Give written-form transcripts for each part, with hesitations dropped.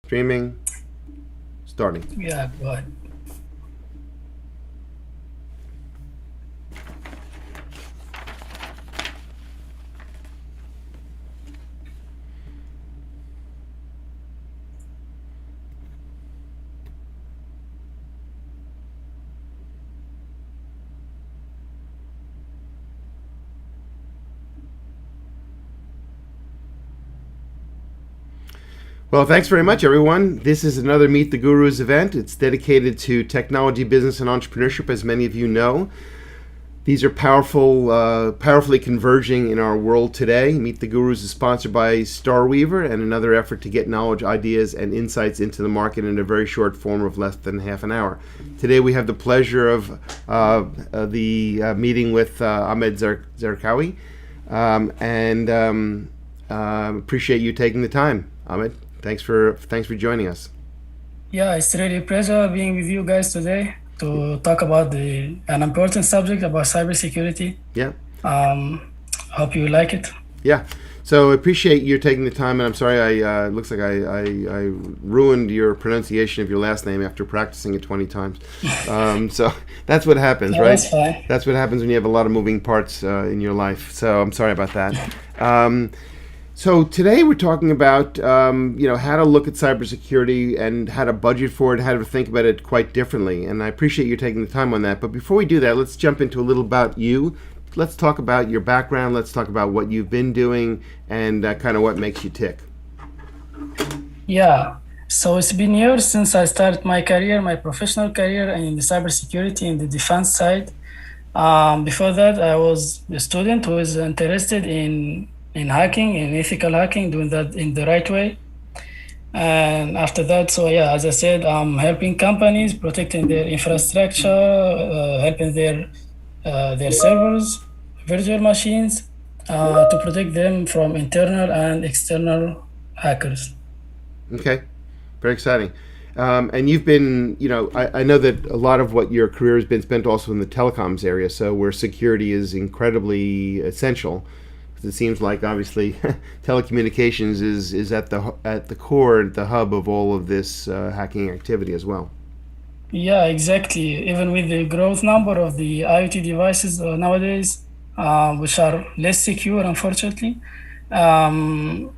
Streaming, starting. Yeah, go ahead. Well, thanks very much, everyone. This is another Meet the Gurus event. It's dedicated to technology, business, and entrepreneurship, as many of you know. These are powerfully converging in our world today. Meet the Gurus is sponsored by Starweaver and another effort to get knowledge, ideas, and insights into the market in a very short form of less than half an hour. Today we have the pleasure of the meeting with Ahmed Zekraoui, and appreciate you taking the time, Ahmed. Thanks for joining us. Yeah, it's really a pleasure being with you guys today to talk about an important subject about cybersecurity. Yeah. Hope you like it. Yeah. So I appreciate you taking the time, and I'm sorry. It looks like I ruined your pronunciation of your last name after practicing it 20 times. So that's what happens, No, right? that's fine. That's what happens when you have a lot of moving parts in your life. So I'm sorry about that. So today we're talking about how to look at cybersecurity and how to budget for it, how to think about it quite differently. And I appreciate you taking the time on that. But before we do that, let's jump into a little about you. Let's talk about your background. Let's talk about what you've been doing and kind of what makes you tick. Yeah, so it's been years since I started my career, my professional career in the cybersecurity in the defense side. Before that, I was a student who was interested in hacking, in ethical hacking, doing that in the right way. And after that, so yeah, as I said, I'm helping companies protecting their infrastructure, helping their servers, virtual machines, to protect them from internal and external hackers. Okay, very exciting. And you've been, I know that a lot of what your career has been spent also in the telecoms area, so where security is incredibly essential. Because it seems like obviously telecommunications is at the core, the hub of all of this hacking activity as well. Yeah, exactly. Even with the growth number of the IoT devices nowadays, which are less secure, unfortunately, um,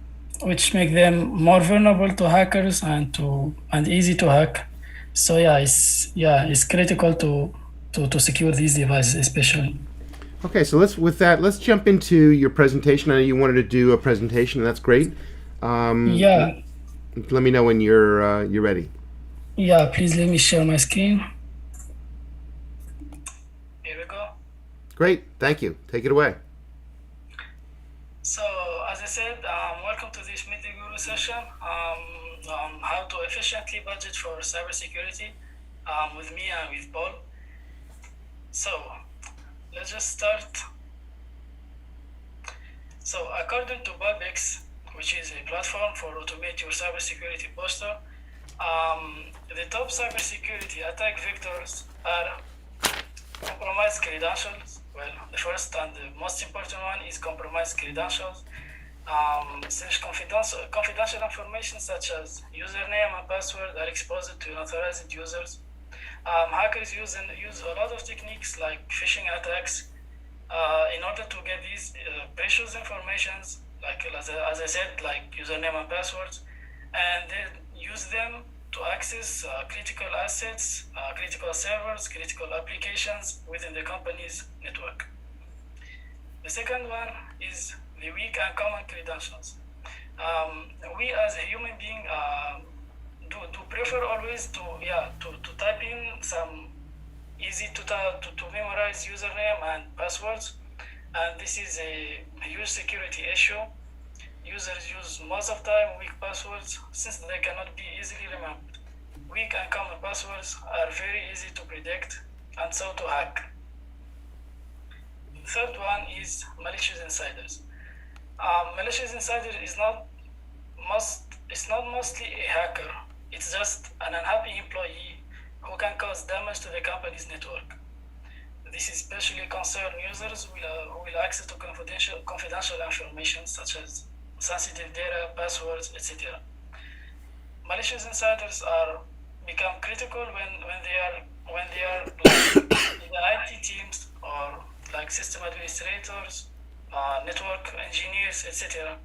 which make them more vulnerable to hackers and easy to hack. So yeah, it's critical to secure these devices, especially. Okay, so let's jump into your presentation. I know you wanted to do a presentation, and that's great. Um, Yeah, Let me know when you're ready. yeah. Please let me share my screen. Here we go. Great, thank you. Take it away. So, as I said, welcome to this Meet the Guru session on how to efficiently budget for cybersecurity with me and with Paul. So, let's just start. So, according to Babex, which is a platform for automate your cybersecurity posture, the top cybersecurity attack vectors are compromised credentials. Well, the first and the most important one is compromised credentials. Since confidential information such as username and password are exposed to unauthorized users, hackers use a lot of techniques like phishing attacks in order to get these precious informations, like as I said, like username and passwords, and then use them to access critical assets, critical servers, critical applications within the company's network. The second one is the weak and common credentials. We as a human being do prefer always to type in some easy to memorize username and passwords, and this is a huge security issue. Users use most of the time weak passwords since they cannot be easily remembered. Weak and common passwords are very easy to predict and so to hack. The third one is malicious insiders. Malicious insider is not it's not mostly a hacker. It's just an unhappy employee who can cause damage to the company's network. This is especially concern users who will access to confidential information such as sensitive data, passwords, etc. malicious insiders are become critical when they are like in the IT teams or like system administrators, network engineers, etc.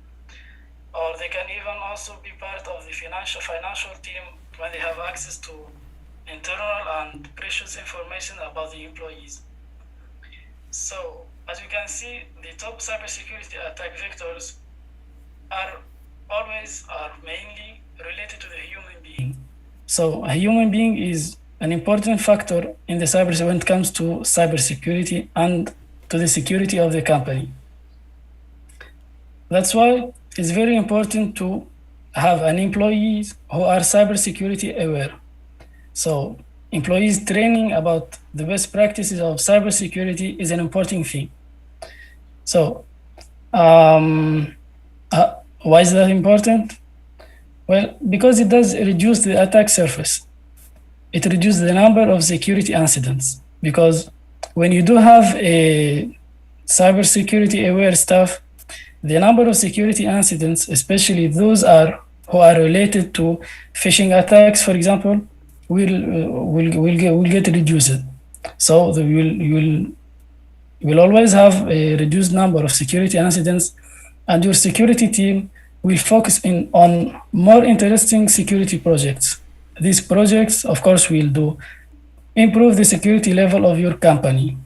Or they can even also be part of the financial team when they have access to internal and precious information about the employees. So, as you can see, the top cybersecurity attack vectors are mainly related to the human being. So, a human being is an important factor in the when it comes to cybersecurity and to the security of the company. That's why it's very important to have an employees who are cybersecurity aware. So employees training about the best practices of cybersecurity is an important thing. So why is that important? Well, because it does reduce the attack surface. It reduces the number of security incidents, because when you do have a cybersecurity aware staff, the number of security incidents, especially those who are related to phishing attacks, for example, will get reduced. So you will always have a reduced number of security incidents, and your security team will focus on more interesting security projects. These projects, of course, will improve the security level of your company.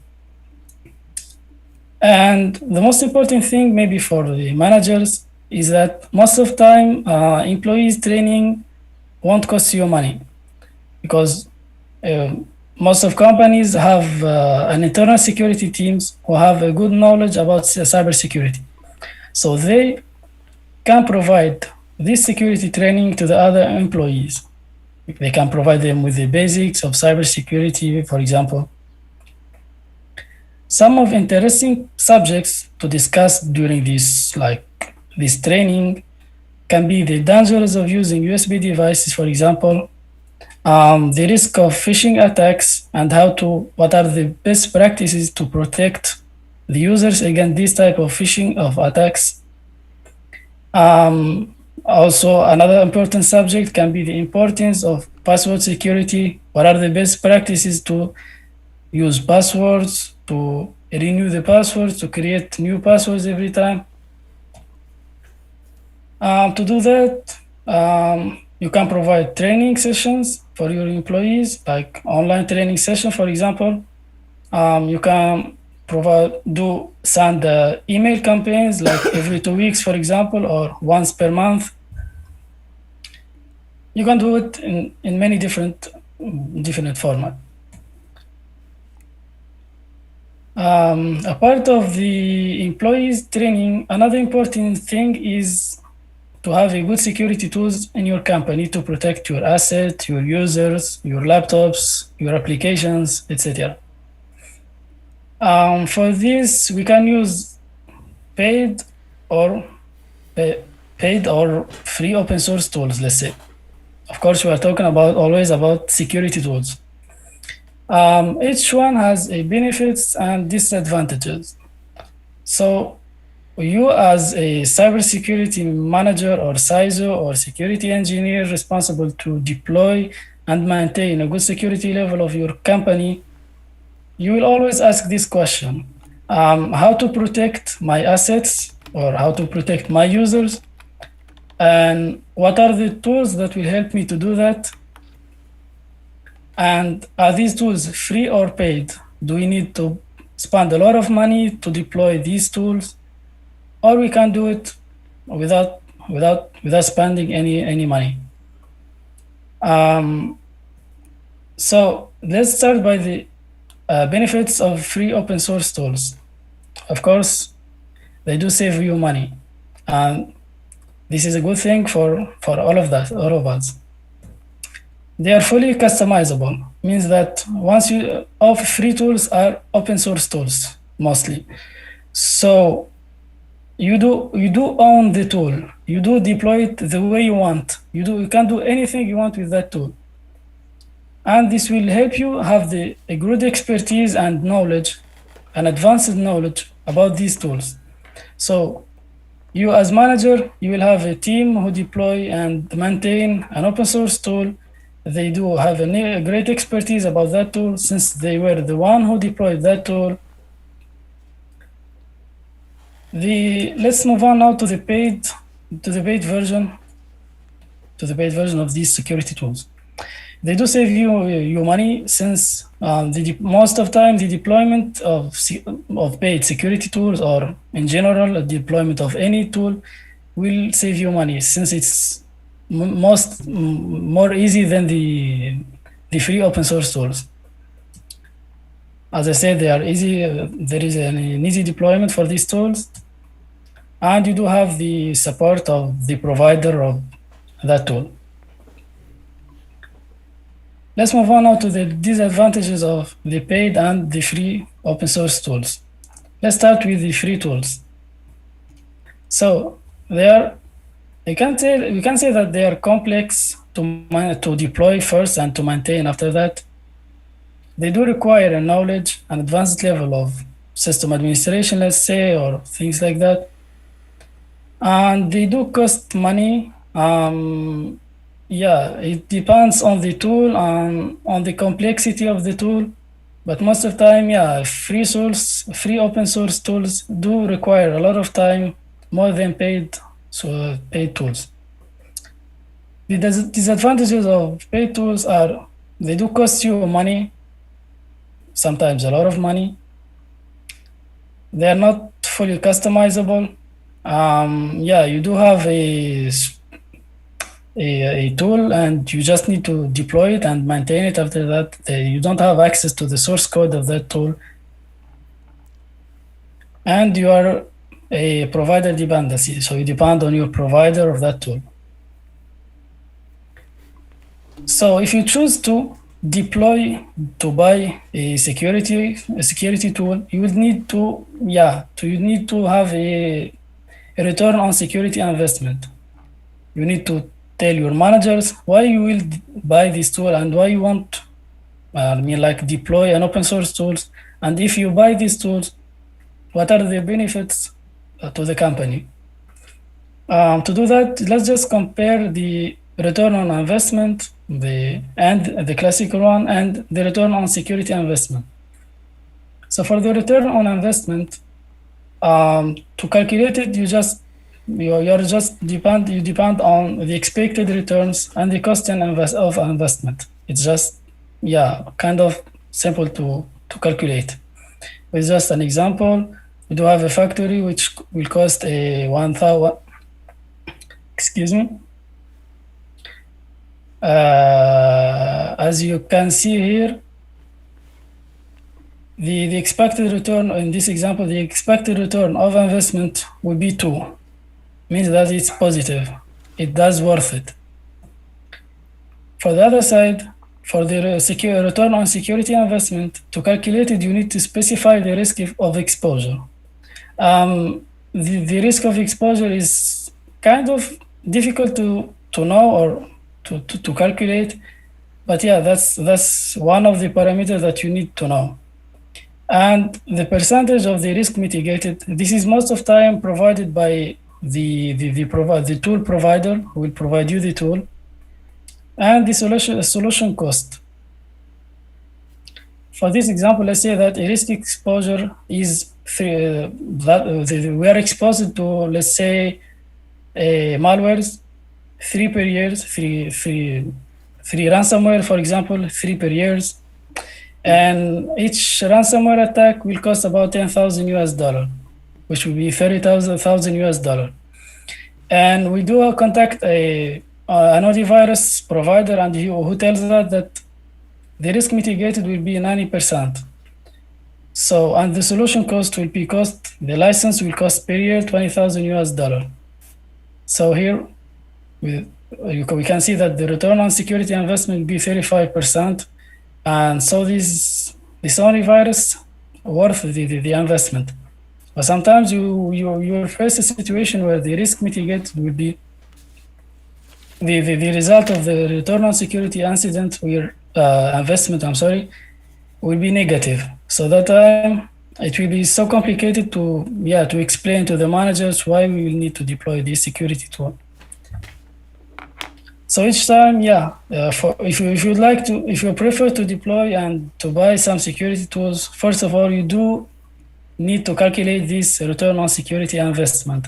And the most important thing maybe for the managers is that most of the time employees training won't cost you money, because most of companies have an internal security teams who have a good knowledge about cybersecurity. So they can provide this security training to the other employees. They can provide them with the basics of cybersecurity, for example. Some of interesting subjects to discuss during this training can be the dangers of using USB devices, for example, the risk of phishing attacks, and what are the best practices to protect the users against this type of phishing of attacks. Also, another important subject can be the importance of password security. What are the best practices to use passwords, to renew the passwords, to create new passwords every time. To do that, you can provide training sessions for your employees, like online training session, for example. You can send email campaigns like every 2 weeks, for example, or once per month. You can do it in many different formats. A part of the employees training, another important thing is to have a good security tools in your company to protect your assets, your users, your laptops, your applications, etc. For this, we can use paid or free open source tools, let's say. Of course, we are talking always about security tools. Each one has a benefits and disadvantages. So you as a cybersecurity manager or CISO or security engineer responsible to deploy and maintain a good security level of your company, you will always ask this question: how to protect my assets, or how to protect my users, and what are the tools that will help me to do that? And are these tools free or paid? Do we need to spend a lot of money to deploy these tools, or we can do it without spending any money? So let's start by the benefits of free open source tools. Of course, they do save you money, and this is a good thing for all of us. They are fully customizable, means that all free tools are open source tools mostly. So you do own the tool. You do deploy it the way you want. You can do anything you want with that tool. And this will help you have a good expertise and knowledge, and advanced knowledge about these tools. So You as manager, you will have a team who deploy and maintain an open source tool. They do have a great expertise about that tool since they were the one who deployed that tool. Let's move on now to the paid version of these security tools. They do save you money since most of time the deployment of paid security tools, or in general a deployment of any tool, will save you money since it's more easy than the free open source tools. As I said, they are easy. There is an easy deployment for these tools, and you do have the support of the provider of that tool. Let's move on now to the disadvantages of the paid and the free open source tools. Let's start with the free tools. So we can say that they are complex to deploy first and to maintain after that. They do require a knowledge, an advanced level of system administration, let's say, or things like that. And they do cost money. Yeah, it depends on the tool and on the complexity of the tool. But most of the time, yeah, free open source tools do require a lot of time, more than paid tools. The disadvantages of paid tools are they do cost you money, sometimes a lot of money. They are not fully customizable. Yeah, you do have a tool and you just need to deploy it and maintain it. After that, you don't have access to the source code of that tool, and you are a provider dependency, so you depend on your provider of that tool. So if you choose to buy a security tool, you would need to have a return on security investment. You need to tell your managers why you will buy this tool and why you want deploy an open source tools, and if you buy these tools, what are the benefits to the company. To do that, let's just compare the return on investment, the classical one, and the return on security investment. So for the return on investment, to calculate it, you depend on the expected returns and the cost of investment. It's just kind of simple to calculate. With just an example, we do have a factory which will cost a 1,000. Excuse me. As you can see here, the expected return in this example, the expected return of investment will be 2. Means that it's positive. It does worth it. For the other side, for the return on security investment, to calculate it, you need to specify the risk of exposure. The risk of exposure is kind of difficult to know or to calculate, but yeah, that's one of the parameters that you need to know. And the percentage of the risk mitigated, this is most of time provided by the tool provider who will provide you the tool, and the solution cost. For this example, let's say that a risk exposure is we are exposed to, let's say, malwares 3 per year, three ransomware, for example, 3 per year, and each ransomware attack will cost about $10,000, which will be $30,000. And we do contact an antivirus provider, and who tells us that the risk mitigated will be 90%. So, and the solution cost will be the license will cost per year $20,000. So here we can see that the return on security investment will be 35%. And so this antivirus worth the investment. But sometimes you face a situation where the risk mitigated will be the result of the return on security investment will be negative. So that time it will be so complicated to explain to the managers why we will need to deploy this security tool. So each time, if you prefer to deploy and to buy some security tools, first of all, you do need to calculate this return on security investment.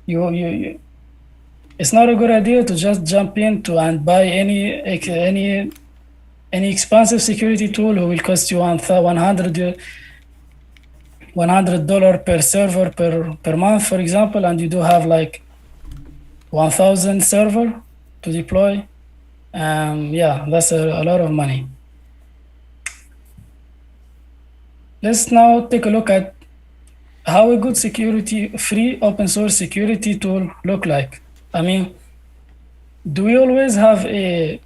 It's not a good idea to just jump into and buy any expensive security tool who will cost you $100 per server per month, for example, and you do have like 1,000 server to deploy. That's a lot of money. Let's now take a look at how a good free open source security tool look like. I mean, do we always have a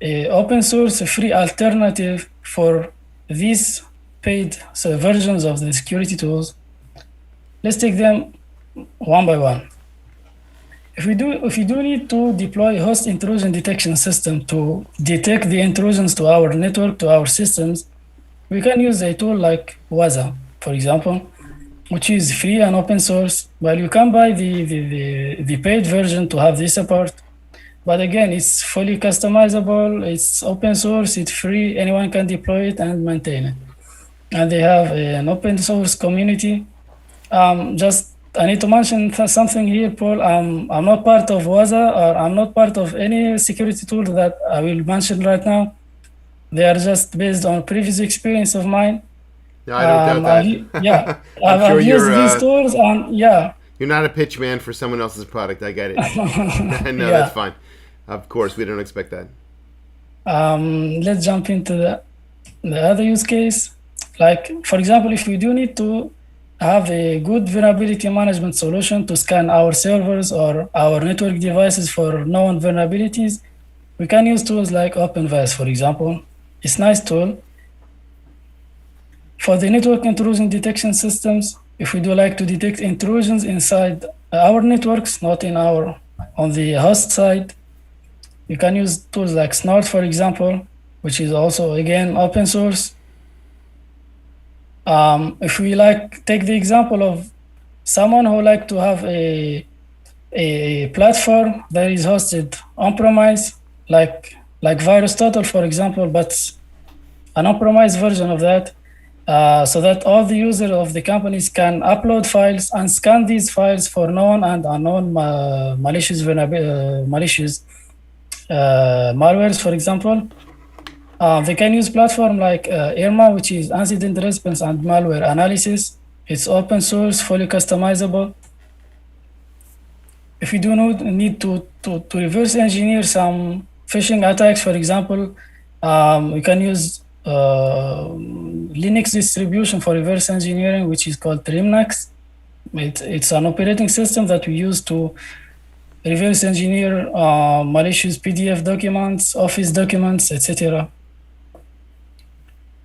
open source free alternative for these paid versions of the security tools? Let's take them one by one. If we do need to deploy a host intrusion detection system to detect the intrusions to our network, to our systems, we can use a tool like Waza, for example, which is free and open source. Well, you can buy the paid version to have this support. But again, it's fully customizable, it's open source, it's free, anyone can deploy it and maintain it. And they have an open source community. I need to mention something here, Paul. I'm not part of Waza, or I'm not part of any security tool that I will mention right now. They are just based on previous experience of mine. No, I don't doubt that. I've used these tools, and you're not a pitch man for someone else's product. I get it. No, that's fine. Of course, we don't expect that. Let's jump into the other use case. Like, for example, if we do need to have a good vulnerability management solution to scan our servers or our network devices for known vulnerabilities, we can use tools like OpenVAS, for example. It's a nice tool. For the network intrusion detection systems, if we do like to detect intrusions inside our networks, not on the host side, you can use tools like Snort, for example, which is also, again, open source. If we take the example of someone who like to have a platform that is hosted on-premise, like VirusTotal, for example, but an on-premise version of that, so that all the users of the companies can upload files and scan these files for known and unknown malicious malwares, for example. They can use platform like IRMA, which is incident response and malware analysis. It's open source, fully customizable. If you do not need to reverse engineer some phishing attacks, for example, we can use Linux distribution for reverse engineering, which is called Trimnax. It's an operating system that we use to reverse engineer malicious PDF documents, Office documents, etc.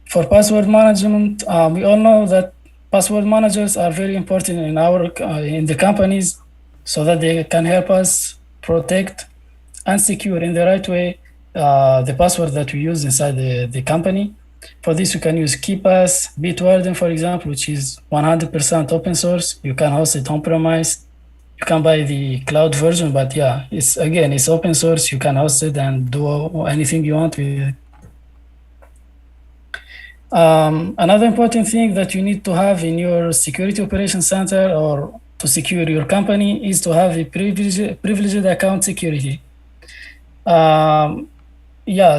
For password management, we all know that password managers are very important in the companies, so that they can help us protect and secure in the right way the password that we use inside the company. For this, you can use KeePass, Bitwarden, for example, which is 100% open source. You can host it on-premise. You can buy the cloud version, but it's open source. You can host it and do anything you want with it. Another important thing that you need to have in your security operations center or to secure your company is to have a privileged account security.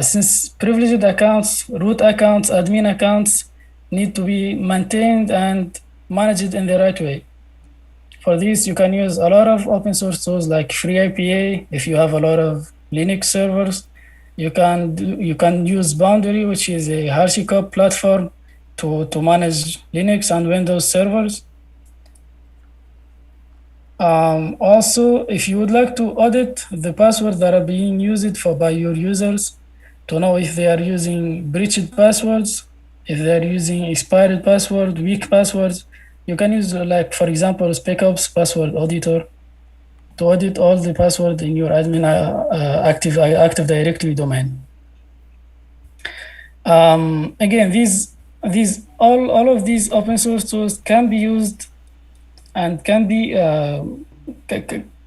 Since privileged accounts, root accounts, admin accounts need to be maintained and managed in the right way. For this, you can use a lot of open source tools like FreeIPA. If you have a lot of Linux servers, you can use Boundary, which is a HashiCorp platform to manage Linux and Windows servers. Also, if you would like to audit the passwords that are being used by your users to know if they are using breached passwords, if they are using expired password, weak passwords, you can use, for example, SpecOps password auditor to audit all the passwords in your admin Active Directory domain. Again, these these all of these open source tools can be used and can be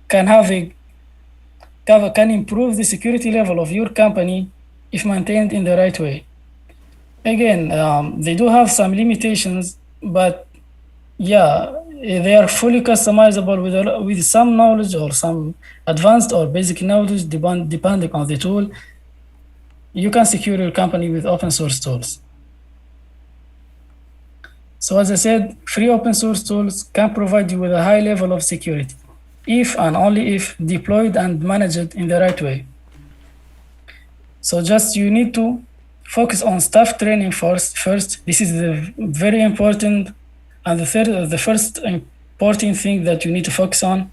can have a can improve the security level of your company if maintained in the right way. Again, they do have some limitations, but yeah, they are fully customizable with some knowledge or some advanced or basic knowledge, depending on the tool. You can secure your company with open source tools. So as I said, free open source tools can provide you with a high level of security, if and only if deployed and managed in the right way. So just you need to focus on staff training first. This is the very important, and the first important thing that you need to focus on.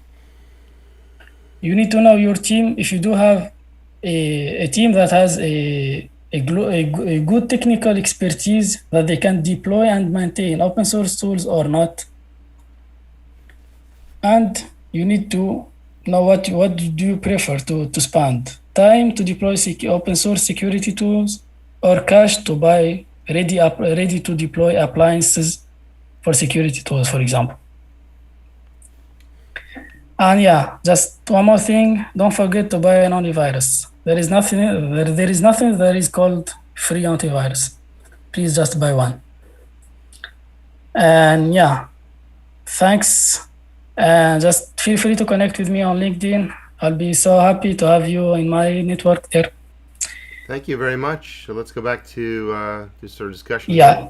You need to know your team. If you do have a team that has a good technical expertise that they can deploy and maintain open source tools or not. And you need to know what do you prefer to spend time to deploy open source security tools, or cash to buy ready to deploy appliances for security tools, for example. And yeah, just one more thing, don't forget to buy an antivirus. There is nothing that is called free antivirus. Please just buy one. And yeah, thanks. And just feel free to connect with me on LinkedIn. I'll be so happy to have you in my network there. Thank you very much. So let's go back to this sort of discussion. Yeah.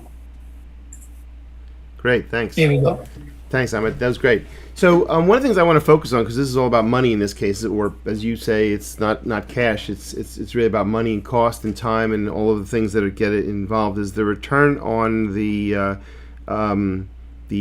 Great, thanks. Here we go. Thanks, Ahmed. That was great. So one of the things I want to focus on, because this is all about money in this case, or as you say, it's not cash. It's really about money and cost and time and all of the things that get involved. Is the return on the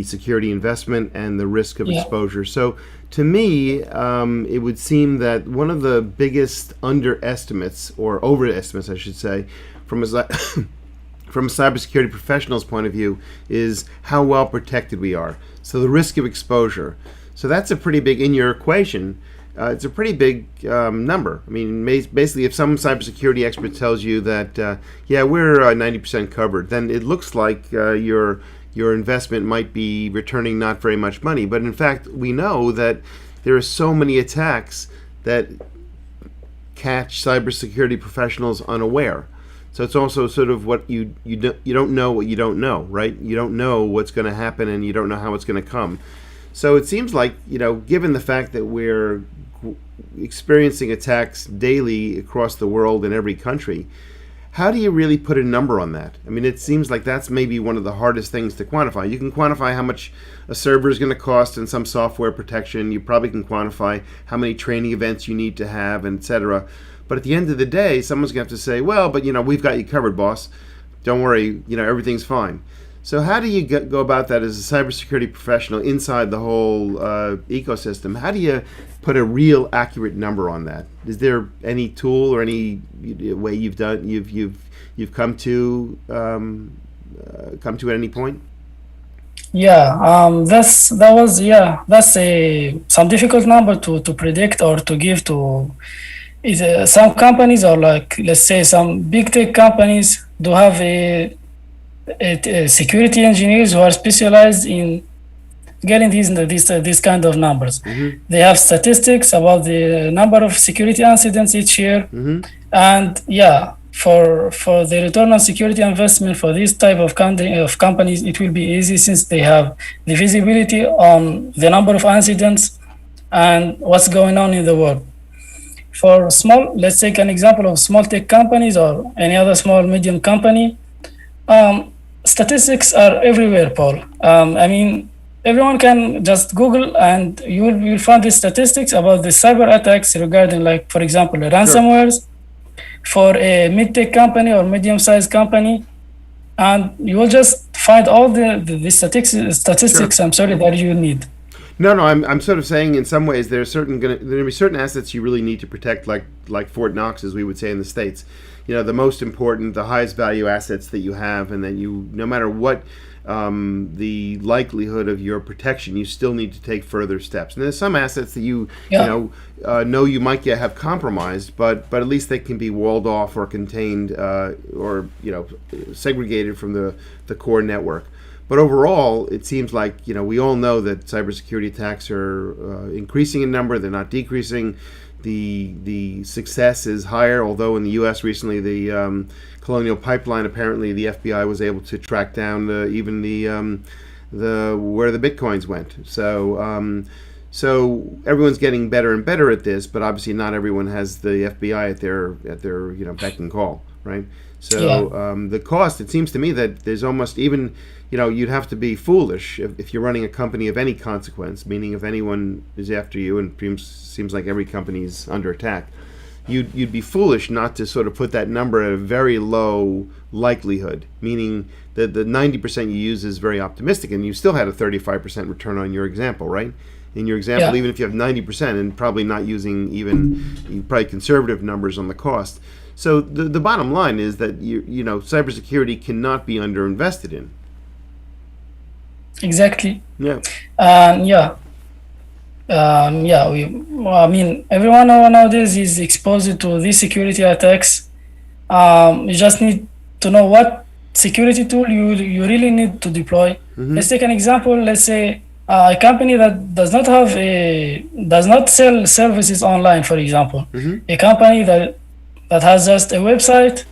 security investment and the risk of exposure. So to me, it would seem that one of the biggest underestimates, or overestimates, I should say, from a cybersecurity professional's point of view, is how well protected we are. So the risk of exposure. So that's a pretty big, in your equation, it's a pretty big number. I mean, basically, if some cybersecurity expert tells you that, yeah, we're 90% covered, then it looks like your investment might be returning not very much money. But in fact, we know that there are so many attacks that catch cybersecurity professionals unaware. So it's also sort of what you don't know what you don't know, right? You don't know what's going to happen, and you don't know how it's going to come. So it seems like, given the fact that we're experiencing attacks daily across the world in every country, how do you really put a number on that? I mean, it seems like that's maybe one of the hardest things to quantify. You can quantify how much a server is going to cost and some software protection. You probably can quantify how many training events you need to have, et cetera. But at the end of the day, someone's going to have to say, well, but we've got you covered, boss. Don't worry, everything's fine. So how do you go about that as a cybersecurity professional inside the whole ecosystem? How do you put a real accurate number on that? Is there any tool or any way you've come to at any point? Yeah, that's some difficult number to predict or to give to. Some companies, or like, let's say, some big tech companies do have a security engineers who are specialized in getting these kind of numbers. Mm-hmm. They have statistics about the number of security incidents each year. Mm-hmm. And yeah, for the return on security investment for this type of companies, it will be easy, since they have the visibility on the number of incidents and what's going on in the world. For small, let's take an example of small tech companies or any other small medium company. Statistics are everywhere, Paul. I mean, everyone can just Google and you will find the statistics about the cyber attacks regarding, like, for example, ransomwares for a mid-tech company or medium-sized company, and you will just find all the statistics. Sure. That you need. No. I'm sort of saying in some ways there are going to be certain assets you really need to protect, like Fort Knox, as we would say in the States. The most important, the highest value assets that you have, and then no matter what the likelihood of your protection, you still need to take further steps. And there's some assets that you know you might have compromised, but at least they can be walled off or contained or segregated from the core network. But overall, it seems like we all know that cybersecurity attacks are increasing in number; they're not decreasing. The success is higher, although in the U.S. recently, the Colonial Pipeline, apparently the FBI was able to track down even the where the bitcoins went. So everyone's getting better and better at this, but obviously not everyone has the FBI at their beck and call, right? So the cost, it seems to me that there's almost even you'd have to be foolish if you're running a company of any consequence, meaning if anyone is after you, and it seems like every company's under attack, you'd be foolish not to sort of put that number at a very low likelihood, meaning that the 90% you use is very optimistic, and you still had a 35% return on your example, right? In your example, even if you have 90% and probably not using even probably conservative numbers on the cost. So the bottom line is that cybersecurity cannot be underinvested in. Exactly. Yeah. I mean, everyone nowadays is exposed to these security attacks. You just need to know what security tool you really need to deploy. Let's take an example. Let's say a company that does not sell services online, for example. A company that has just a website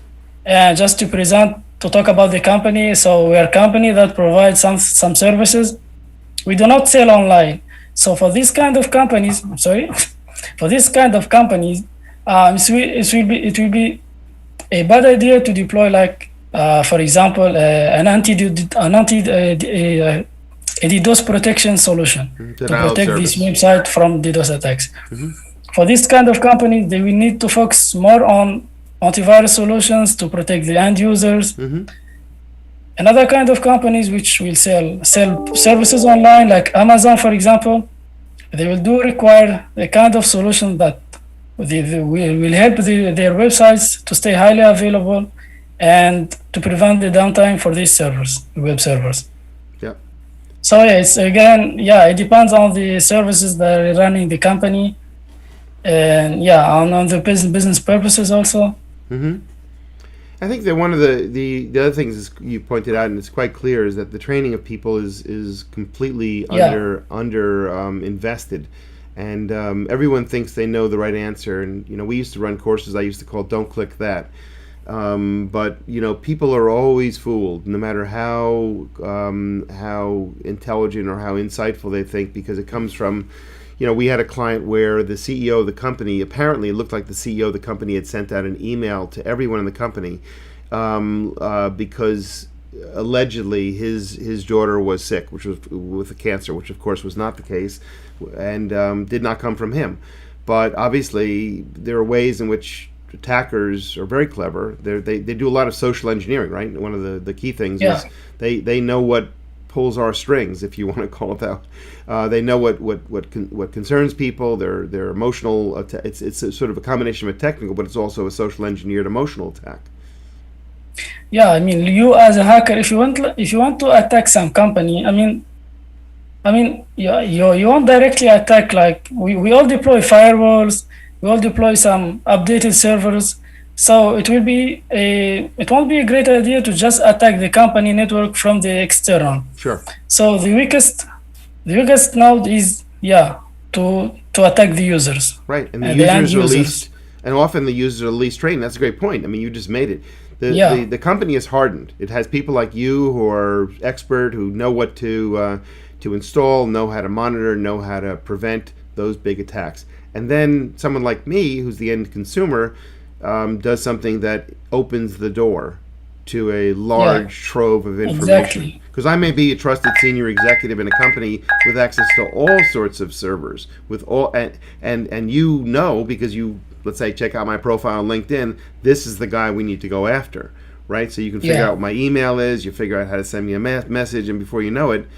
and just to talk about the company. So we are a company that provides some services. We do not sell online. So for this kind of companies, it will be a bad idea to deploy, for example, a DDoS protection solution to protect this website from DDoS attacks. For this kind of companies, they will need to focus more on antivirus solutions to protect the end users. Another kind of companies which will sell services online, like Amazon, for example, they will require a kind of solution that will help their websites to stay highly available and to prevent the downtime for these web servers. Yeah. So it depends on the services that are running the company, and on the business purposes also. I think that one of the other things is you pointed out, and it's quite clear, is that the training of people is completely under invested, and everyone thinks they know the right answer. And we used to run courses I used to call "Don't Click That," but people are always fooled, no matter how intelligent or how insightful they think, because it comes from. We had a client where the CEO of the company, apparently it looked like the CEO of the company had sent out an email to everyone in the company because allegedly his daughter was sick, which was with a cancer, which of course was not the case, and did not come from him. But obviously there are ways in which attackers are very clever. They do a lot of social engineering, right? One of the key things is they know what pulls our strings, if you want to call it that. They know what concerns people. They're emotional. It's a sort of a combination of a technical, but it's also a social engineered emotional attack. Yeah, I mean, you as a hacker, if you want to attack some company, you won't directly attack. Like we all deploy firewalls, we all deploy some updated servers. So it won't be a great idea to just attack the company network from the external. Sure. So the weakest node is to attack the users. Right, and the users are least, and often the users are least trained. That's a great point. I mean, you just made it. The company is hardened. It has people like you who are expert, who know what to install, know how to monitor, know how to prevent those big attacks. And then someone like me, who's the end consumer, does something that opens the door to a large trove of information. Because I may be a trusted senior executive in a company with access to all sorts of servers, with all and because you, let's say, check out my profile on LinkedIn, this is the guy we need to go after, right? So you can figure out what my email is, you figure out how to send me a message, and before you know it,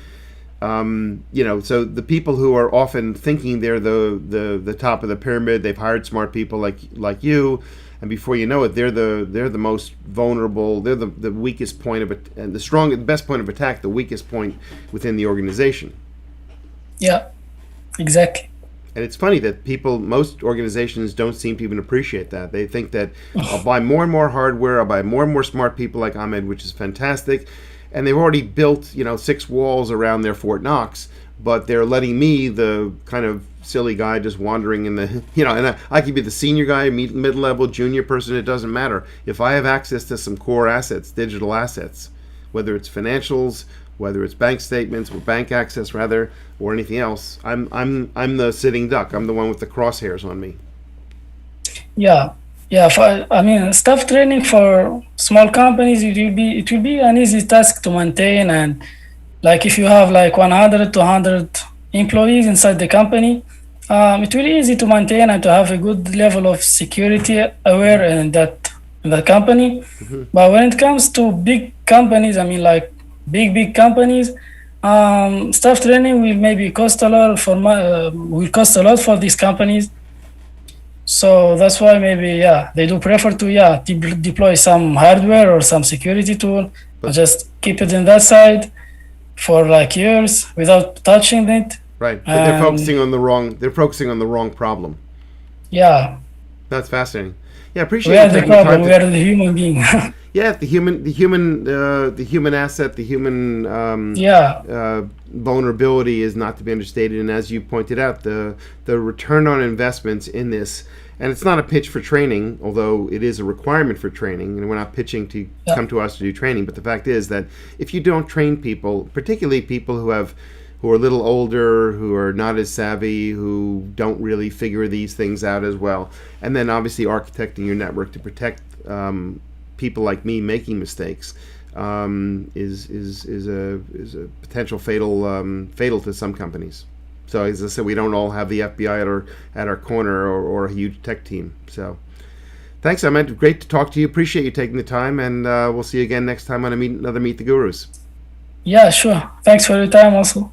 So the people who are often thinking they're the top of the pyramid, they've hired smart people like you, and before you know it, they're the most vulnerable. They're the weakest point of it, and the best point of attack, the weakest point within the organization. Yeah, exactly. And it's funny that most organizations don't seem to even appreciate that. They think that I'll buy more and more hardware, I'll buy more and more smart people like Ahmed, which is fantastic. And they've already built, 6 walls around their Fort Knox, but they're letting me, the kind of silly guy just wandering in the, and I could be the senior guy, mid-level, junior person, it doesn't matter. If I have access to some core assets, digital assets, whether it's financials, whether it's bank statements or bank access rather, or anything else, I'm the sitting duck. I'm the one with the crosshairs on me. Yeah, yeah. I mean, staff training for small companies, it will be an easy task to maintain, and like if you have like 100 to 100 employees inside the company, it will be easy to maintain and to have a good level of security aware in that company. But when it comes to big companies, I mean like big companies, staff training will maybe cost a lot will cost a lot for these companies. So that's why maybe they do prefer to deploy some hardware or some security tool and just keep it in that side for like years without touching it. Right, but they're focusing on the wrong. They're focusing on the wrong problem. Yeah, That's fascinating. Yeah, we appreciate are you the taking the problem. time We are the human being. yeah, the human asset, the human Yeah, vulnerability is not to be understated. And as you pointed out, the return on investments in this, and it's not a pitch for training, although it is a requirement for training. And we're not pitching to come to us to do training, but the fact is that if you don't train people, particularly people who are a little older, who are not as savvy, who don't really figure these things out as well, and then obviously architecting your network to protect people like me making mistakes is a potential fatal to some companies. So as I said, we don't all have the FBI at our corner or a huge tech team. So thanks, Ahmed. Great to talk to you. Appreciate you taking the time, and we'll see you again next time on another Meet the Gurus. yeah, sure. Thanks for your time also.